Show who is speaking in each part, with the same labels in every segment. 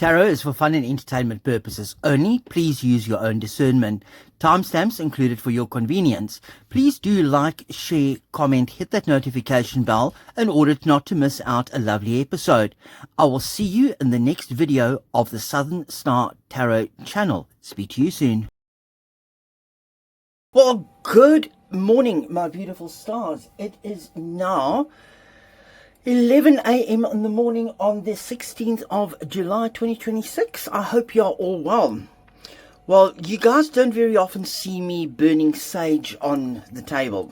Speaker 1: Tarot is for fun and entertainment purposes only. Please use your own discernment. Timestamps included for your convenience. Please do like, share, comment, hit that notification bell in order not to miss out a lovely episode. I will see you in the next video of the Southern Star Tarot channel. Speak to you soon. Well, good morning, my beautiful stars. It is now 11 a.m. in the morning on the 16th of July 2026. I hope you're all well. Well, you guys don't very often see me burning sage on the table,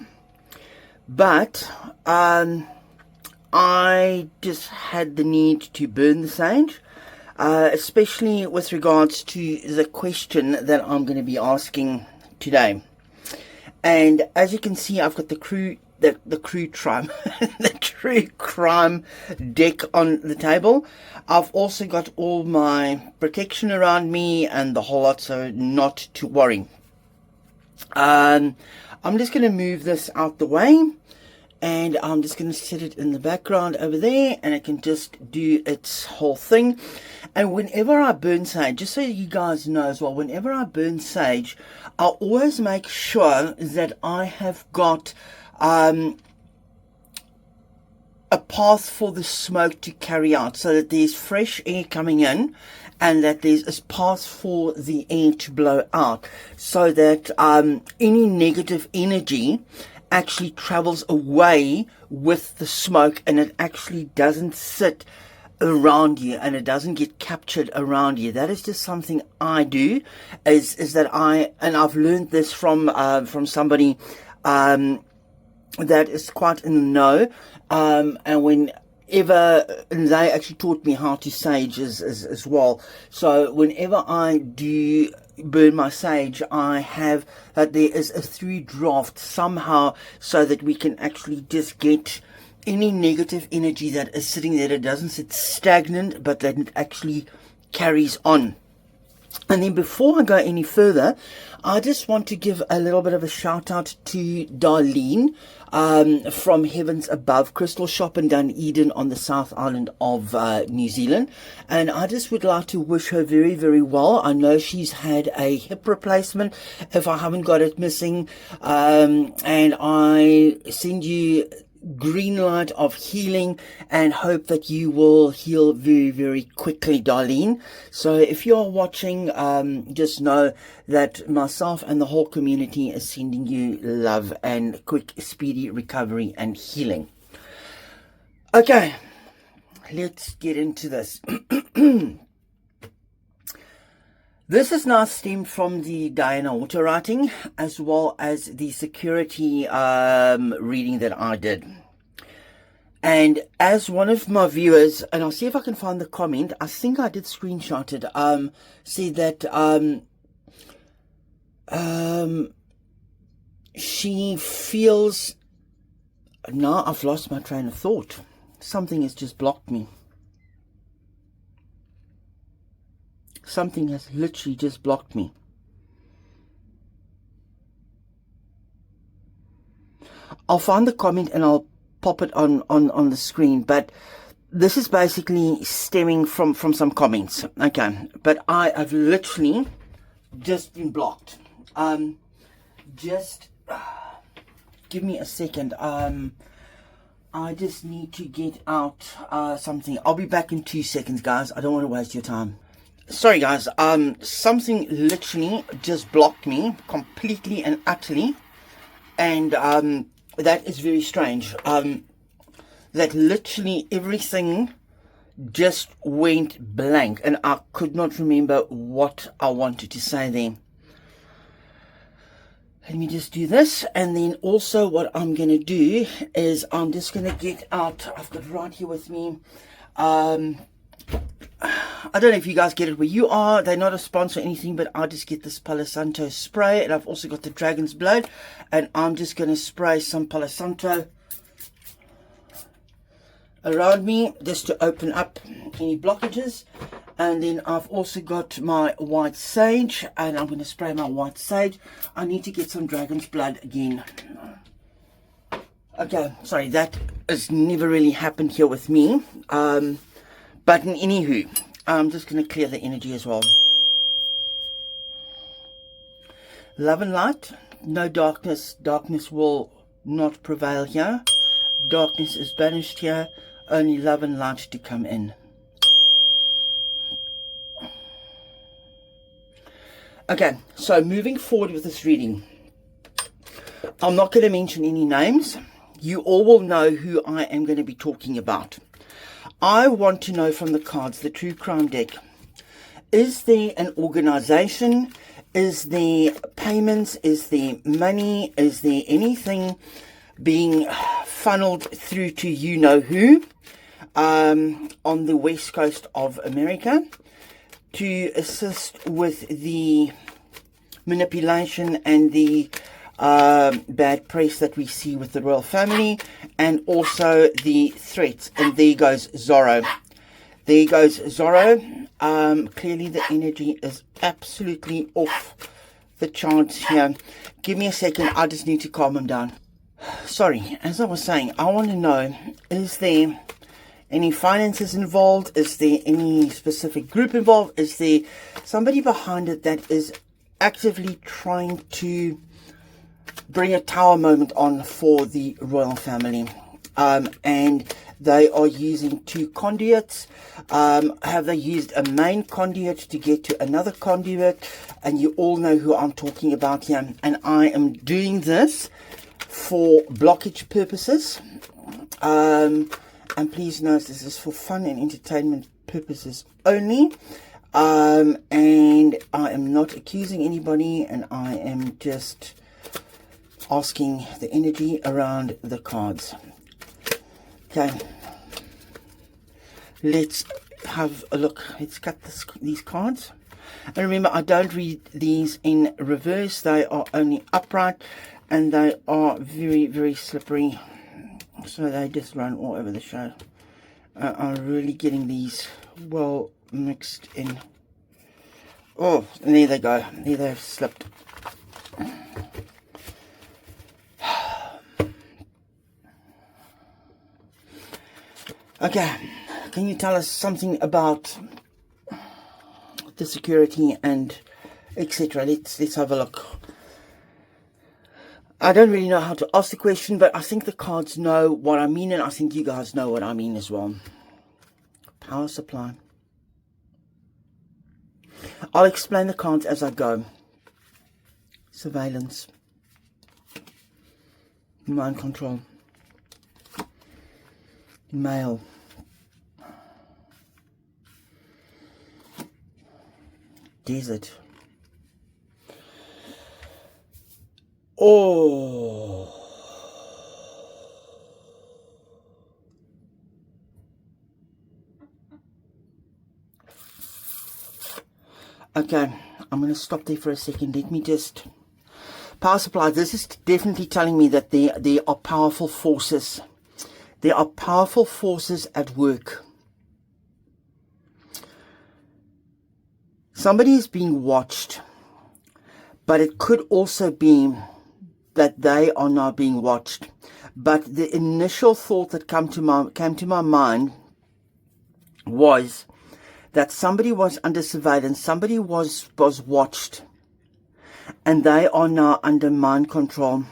Speaker 1: but I just had the need to burn the sage, especially with regards to the question that I'm going to be asking today. And as you can see, I've got the true crime the true crime deck on the table. I've also got all my protection around me and the whole lot, so not to worry. I'm just going to move this out the way, and I'm just going to set it in the background over there, and it can just do its whole thing. And whenever I burn sage, just so you guys know as well, whenever I burn sage, I always make sure that I have got a path for the smoke to carry out, so that there's fresh air coming in and that there's a path for the air to blow out, so that any negative energy actually travels away with the smoke, and it actually doesn't sit around you and it doesn't get captured around you. That is just something I do, is that I've learned this from somebody that is quite in the know, and whenever they actually taught me how to sage as well. So whenever I do burn my sage, I have that there is a through draft somehow, so that we can actually just get any negative energy that is sitting there, that doesn't sit stagnant, but that it actually carries on. And then before I go any further, I just want to give a little bit of a shout out to Darlene from Heavens Above Crystal Shop in Dunedin on the South Island of New Zealand. And I just would like to wish her very, very well. I know she's had a hip replacement, if I haven't got it missing. And I send you green light of healing and hope that you will heal very, very quickly, Darlene. So if you're watching, just know that myself and the whole community is sending you love and quick, speedy recovery and healing. Okay, let's get into this. This is now stemmed from the Diana Water writing, as well as the security reading that I did. And as one of my viewers, and I'll see if I can find the comment, I think I did screenshot it, said that she feels... Now I've lost my train of thought. Something has just blocked me. Something has literally just blocked me. I'll find the comment and I'll pop it on the screen, but this is basically stemming from some comments. Okay, but I have literally just been blocked. Just give me a second. I just need to get out something. I'll be back in 2 seconds, guys. I don't want to waste your time. Sorry guys, something literally just blocked me completely and utterly, and that is very strange. That literally everything just went blank, and I could not remember what I wanted to say there. Let me just do this, and then also what I'm going to do is I'm just going to get out, I've got it right here with me, I don't know if you guys get it where you are. They're not a sponsor or anything, but I just get this Palo Santo spray, and I've also got the Dragon's Blood, and I'm just going to spray some Palo Santo around me just to open up any blockages. And then I've also got my white sage, and I'm going to spray my white sage. I need to get some Dragon's Blood again. Okay, sorry, that has never really happened here with me. But in anywho, I'm just going to clear the energy as well. Love and light, no darkness. Darkness will not prevail here. Darkness is banished here. Only love and light to come in. Okay, so moving forward with this reading, I'm not going to mention any names. You all will know who I am going to be talking about. I want to know from the cards, the True Crime deck, is there an organization? Is there payments? Is there money? Is there anything being funneled through to you know who on the west coast of America to assist with the manipulation and the bad press that we see with the royal family, and also the threats? And there goes Zorro. There goes Zorro. Clearly the energy is absolutely off the charts here. Give me a second. I just need to calm him down. Sorry, as I was saying, I want to know, is there any finances involved? Is there any specific group involved? Is there somebody behind it that is actively trying to bring a tower moment on for the royal family? And they are using two conduits. Have they used a main conduit to get to another conduit? And you all know who I'm talking about here. And I am doing this for blockage purposes. And please note, this is for fun and entertainment purposes only. And I am not accusing anybody, and I am just asking the energy around the cards. Okay, let's have a look. Let's cut these cards. And remember, I don't read these in reverse. They are only upright, and they are very, very slippery. So they just run all over the show. I'm really getting these well mixed in. Oh, and there they go. There they've slipped. Okay, can you tell us something about the security and etc.? Let's have a look. I don't really know how to ask the question, but I think the cards know what I mean, and I think you guys know what I mean as well. Power supply. I'll explain the cards as I go. Surveillance. Mind control. Male. Desert. Oh. Okay, I'm going to stop there for a second. Let me just... Power supply. This is definitely telling me that there are powerful forces. There are powerful forces at work. Somebody is being watched, but it could also be that they are not being watched. But the initial thought that came to my mind was that somebody was under surveillance, somebody was watched, and they are now under mind control.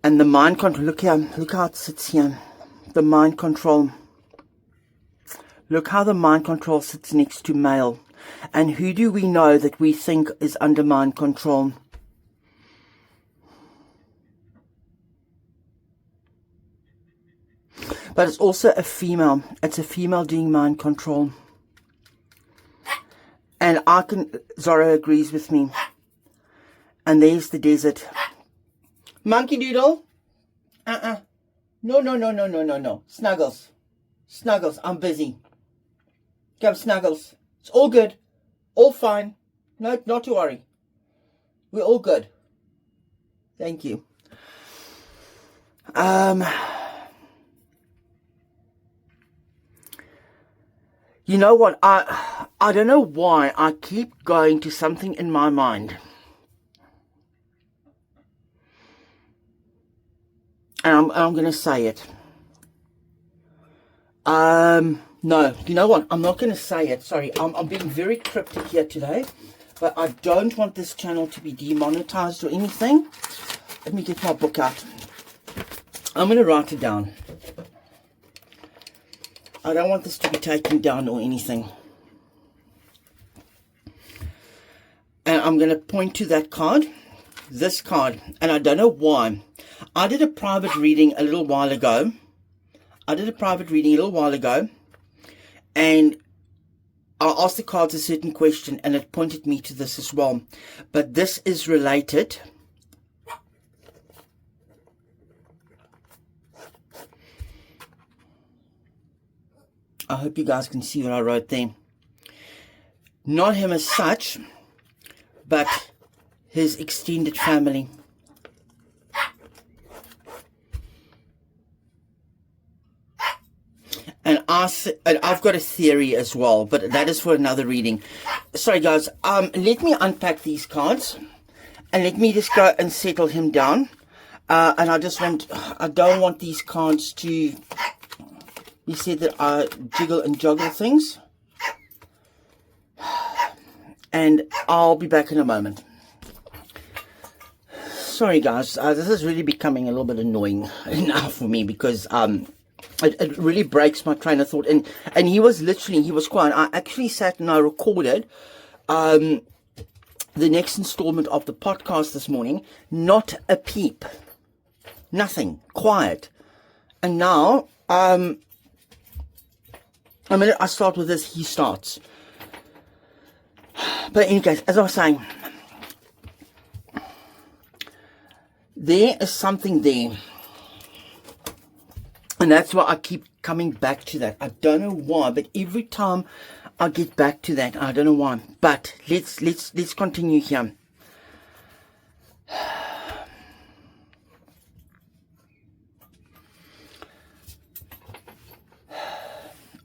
Speaker 1: And the mind control, look here, look how it sits here. The mind control. Look how the mind control sits next to male. And who do we know that we think is under mind control? But it's also a female. It's a female doing mind control. And Zorro agrees with me. And there's the desert. Monkey Doodle. No. Snuggles. Snuggles, I'm busy. Come, Snuggles. It's all good. All fine. No, not to worry. We're all good. Thank you. You know what? I don't know why I keep going to something in my mind. And I'm going to say it. No, you know what? I'm not going to say it. Sorry, I'm being very cryptic here today. But I don't want this channel to be demonetized or anything. Let me get my book out. I'm going to write it down. I don't want this to be taken down or anything. And I'm going to point to that card. This card. And I don't know why. I did a private reading a little while ago. And I asked the cards a certain question, and it pointed me to this as well. But this is related. I hope you guys can see what I wrote there. Not him as such, but his extended family. And I've got a theory as well, but that is for another reading. Sorry, guys. Let me unpack these cards, and let me just go and settle him down. And I don't want these cards to be said that I jiggle and juggle things. And I'll be back in a moment. Sorry, guys. This is really becoming a little bit annoying now for me, because it really breaks my train of thought. And he was quiet. I actually sat and I recorded the next installment of the podcast this morning. Not a peep. Nothing. Quiet. And now, the minute I start with this, he starts. But in any case, as I was saying, there is something there. And that's why I keep coming back to that. I don't know why, but every time I get back to that, I don't know why. But let's continue here.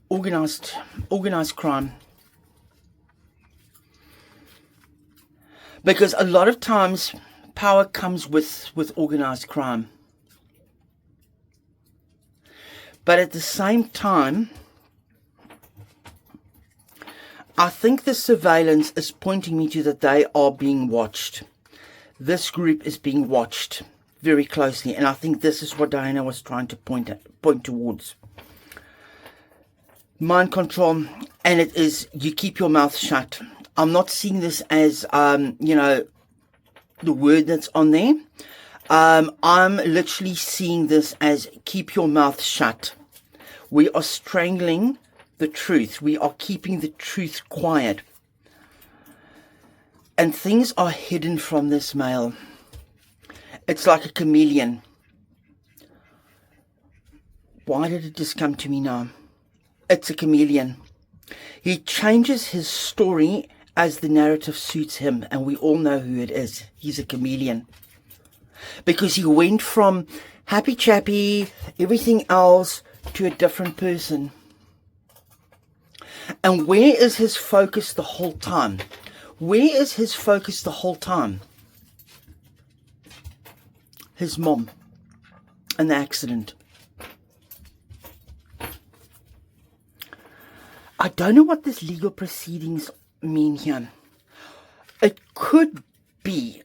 Speaker 1: Organized crime. Because a lot of times power comes with organized crime. But at the same time, I think the surveillance is pointing me to that they are being watched. This group is being watched very closely. And I think this is what Diana was trying to point towards. Mind control. And it is, you keep your mouth shut. I'm not seeing this as, the word that's on there. I'm literally seeing this as keep your mouth shut. We are strangling the truth. We are keeping the truth quiet. And things are hidden from this male. It's like a chameleon. Why did it just come to me now? It's a chameleon. He changes his story as the narrative suits him. And we all know who it is. He's a chameleon. Because he went from happy chappy, everything else, to a different person. And where is his focus the whole time? Where is his focus the whole time? His mom and the accident. I don't know what this legal proceedings mean here. It could be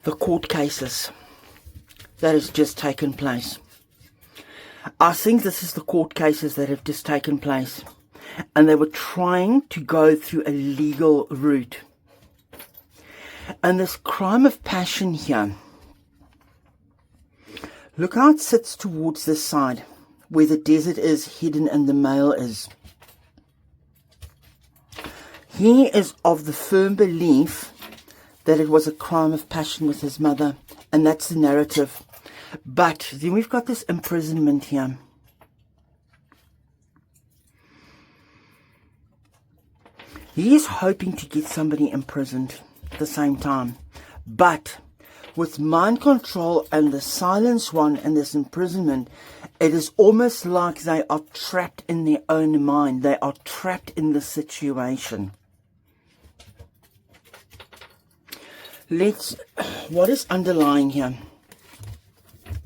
Speaker 1: the court cases that has just taken place. I think this is the court cases that have just taken place. And they were trying to go through a legal route. And this crime of passion here, look how it sits towards this side, where the desert is hidden and the male is. He is of the firm belief that it was a crime of passion with his mother. And that's the narrative. But then we've got this imprisonment here. He is hoping to get somebody imprisoned at the same time. But with mind control and the silence one and this imprisonment, it is almost like they are trapped in their own mind. They are trapped in the situation. What is underlying here?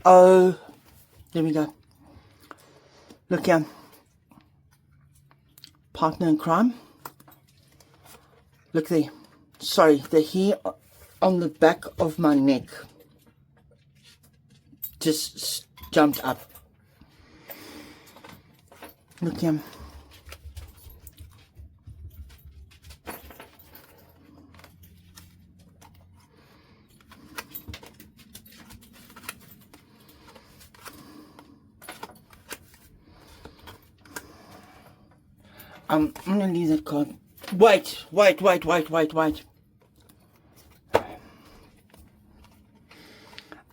Speaker 1: Oh, there we go. Look here. Partner in crime. Look there. Sorry, the hair on the back of my neck just jumped up. Look here. I'm gonna leave that card. Wait.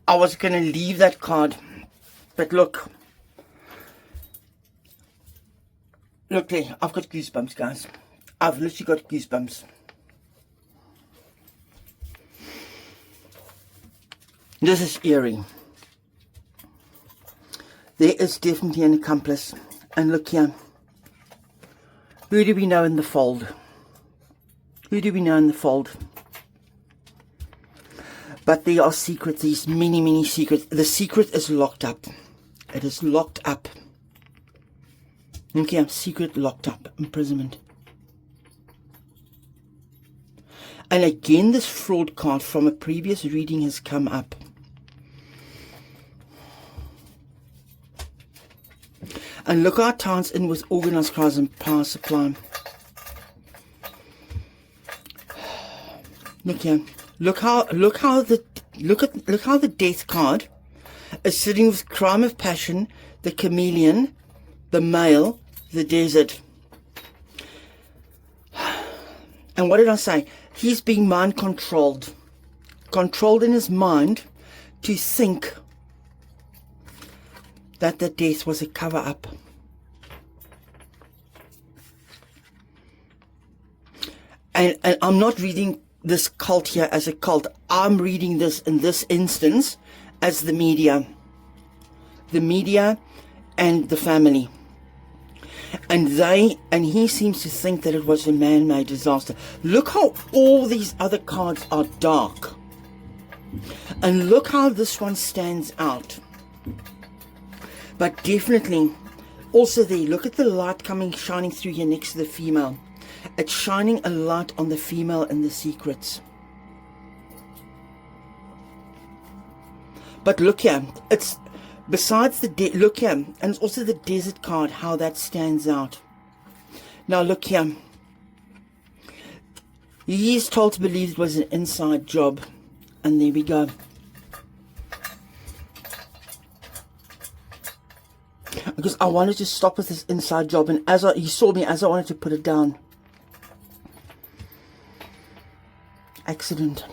Speaker 1: I was gonna leave that card, but look. Look there, I've got goosebumps, guys. I've literally got goosebumps. This is eerie. There is definitely an accomplice. And look here. Who do we know in the fold? Who do we know in the fold? But there are secrets. There's many, many secrets. The secret is locked up. It is locked up. Okay, secret locked up. Imprisonment. And again, this fraud card from a previous reading has come up. And look how it ties in with organized crime and power supply. Look here. Look how the death card is sitting with crime of passion, the chameleon, the male, the desert. And what did I say? He's being mind controlled. Controlled in his mind to think that the death was a cover-up. And I'm not reading this cult here as a cult. I'm reading this in this instance as the media. The media and the family. And he seems to think that it was a man-made disaster. Look how all these other cards are dark. And look how this one stands out. But definitely, also there, look at the light shining through here next to the female. It's shining a light on the female and the secrets. But look here, it's besides the look here, and it's also the desert card, how that stands out. Now look here. He is told to believe it was an inside job. And there we go. Because I wanted to stop with this inside job, and he saw me as I wanted to put it down. Accident.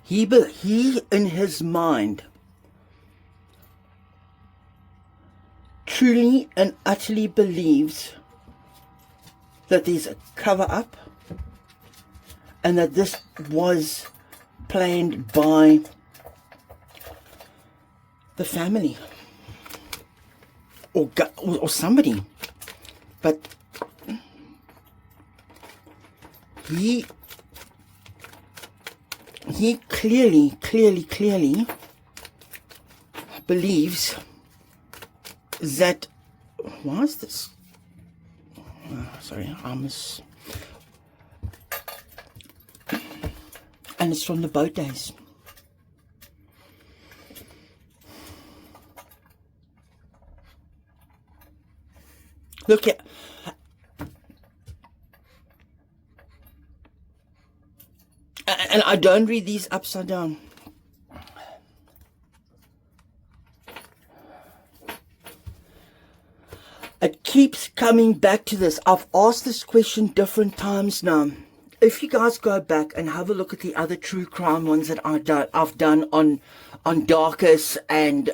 Speaker 1: He in his mind truly and utterly believes that there's a cover-up and that this was planned by the family or somebody. But he clearly believes that, why is this? Sorry, and it's from the boat days. Look at, and I don't read these upside down. It keeps coming back to this. I've asked this question different times now. If you guys go back and have a look at the other true crime ones that I've done on Darkus and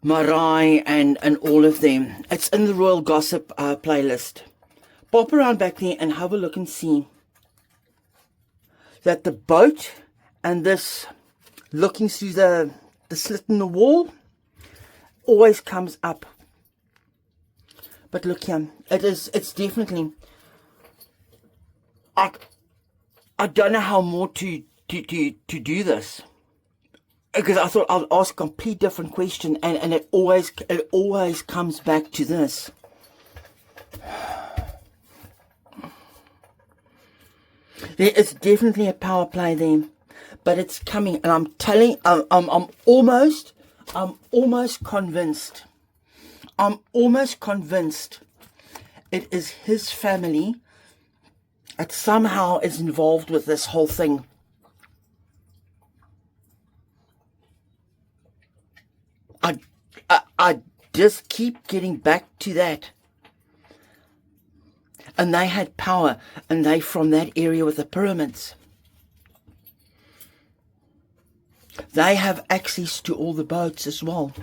Speaker 1: Marai and all of them, it's in the Royal Gossip playlist. Pop around back there and have a look and see that the boat and this looking through the slit in the wall always comes up. But look here, it's definitely, I don't know how more to do this. Because I thought I'll ask a complete different question, and it always comes back to this. There is definitely a power play there, but it's coming, and I'm telling, I'm almost convinced. I'm almost convinced it is his family that somehow is involved with this whole thing. I just keep getting back to that. And they had power, and they from that area with the pyramids. They have access to all the boats as well.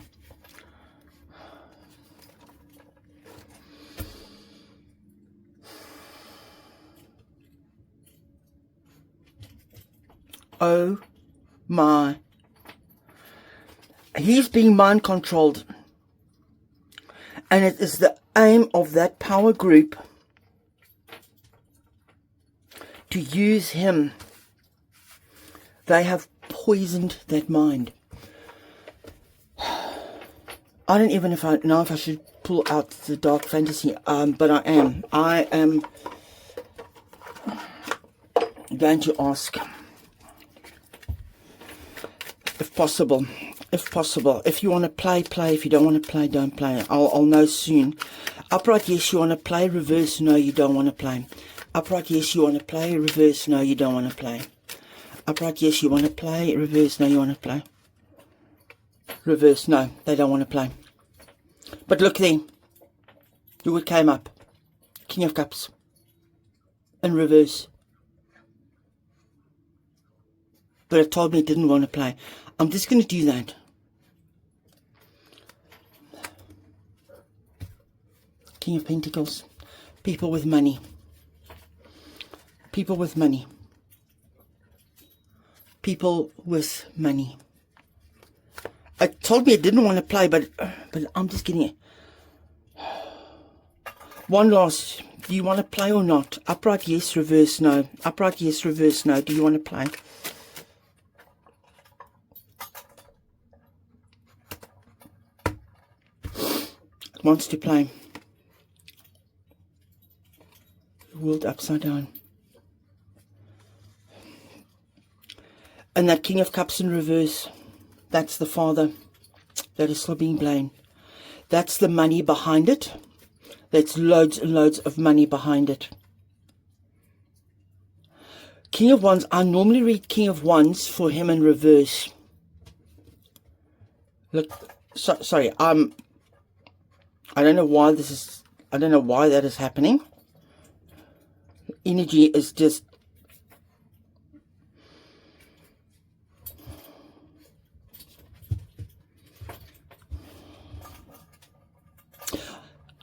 Speaker 1: Oh my. He's being mind controlled. And it is the aim of that power group to use him. They have poisoned that mind. I don't even know if I should pull out the dark fantasy, but I am going to ask, if possible. If you want to play. If you don't want to play, don't play. I'll know soon. Upright, yes, you want to play. Reverse, no, you don't want to play. Upright, yes, you want to play. Reverse, no, you don't want to play. Upright, yes, you want to play. Reverse, no, you want to play. Reverse, no, they don't want to play. But look there. Look what came up. King of Cups. In reverse. But it told me it didn't want to play. I'm just going to do that. King of Pentacles. People with money. People with money. People with money. It told me it didn't want to play, but I'm just getting it. One last. Do you want to play or not? Upright, yes. Reverse, no. Upright, yes. Reverse, no. Do you want to play? It wants to play. The world upside down. And that King of Cups in reverse, that's the father that is still being blamed. That's the money behind it. That's loads and loads of money behind it. King of Wands, I normally read King of Wands for him in reverse. Look, sorry, I don't know why this is, I don't know why that is happening. Energy is just,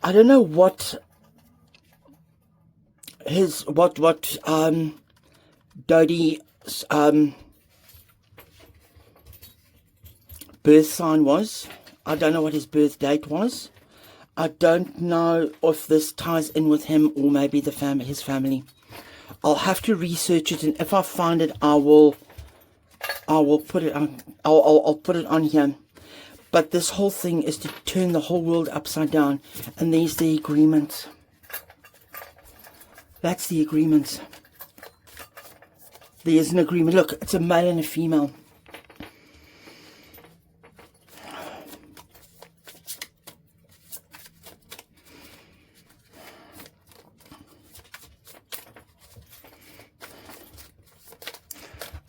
Speaker 1: I don't know what his, Dodie's, birth sign was. I don't know what his birth date was. I don't know if this ties in with him or maybe the his family. I'll have to research it, and if I find it, I will put it on. I'll put it on here. But this whole thing is to turn the whole world upside down, and there's the agreement. That's the agreement. There's an agreement. Look, it's a male and a female.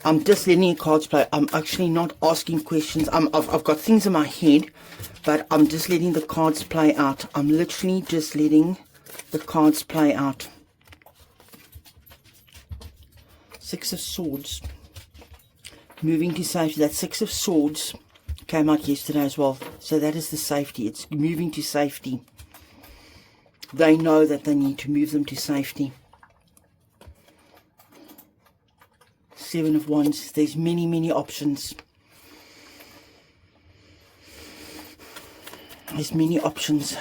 Speaker 1: I'm just letting the cards play. I'm actually not asking questions. I've got things in my head, but I'm just letting the cards play out. I'm literally just letting the cards play out. Six of Swords. Moving to safety. That Six of Swords came out yesterday as well. So that is the safety. It's moving to safety. They know that they need to move them to safety. Seven of Wands. There's many options. There's many options.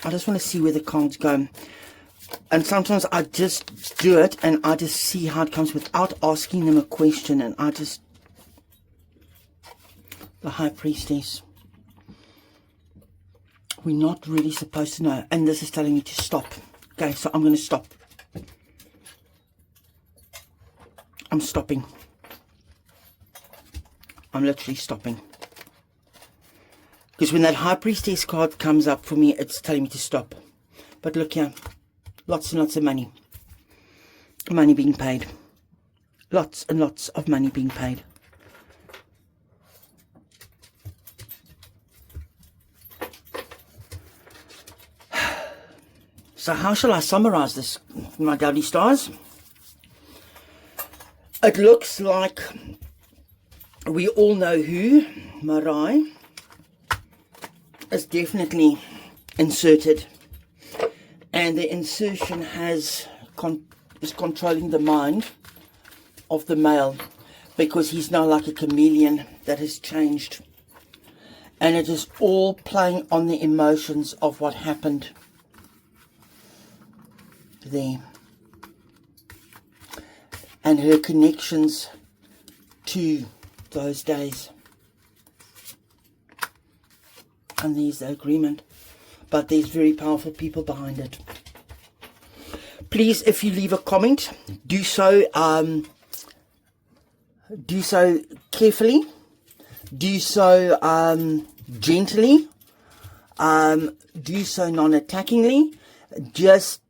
Speaker 1: I just want to see where the cards go. And sometimes I just do it and I just see how it comes without asking them a question. And I just... The High Priestess. We're not really supposed to know. And this is telling me to stop. Okay, so I'm going to stop. I'm stopping. I'm literally stopping. Because when that High Priestess card comes up for me, it's telling me to stop. But look here. Lots and lots of money. Money being paid. Lots and lots of money being paid. So how shall I summarize this, my lovely stars? It looks like we all know who, Marai, is definitely inserted. And the insertion is controlling the mind of the male, because he's now like a chameleon that has changed. And it is all playing on the emotions of what happened there. And her connections to those days. And there's the agreement. But there's very powerful people behind it. Please, if you leave a comment, do so carefully. Do so gently. Do so non-attackingly. Just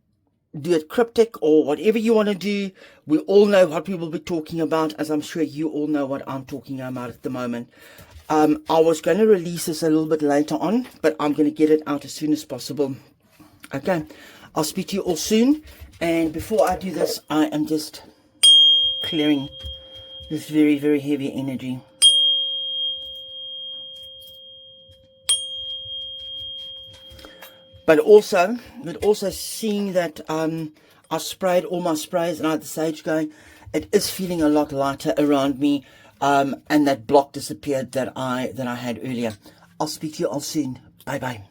Speaker 1: do it cryptic or whatever you want to do. We all know what we will be talking about, as I'm sure you all know what I'm talking about at the moment. I was going to release this a little bit later on, but I'm going to get it out as soon as possible. Okay, I'll speak to you all soon. And before I do this, I am just clearing this very, very heavy energy. But also seeing that I sprayed all my sprays and I had the sage going, it is feeling a lot lighter around me, and that block disappeared that I had earlier. I'll speak to you all soon. Bye bye.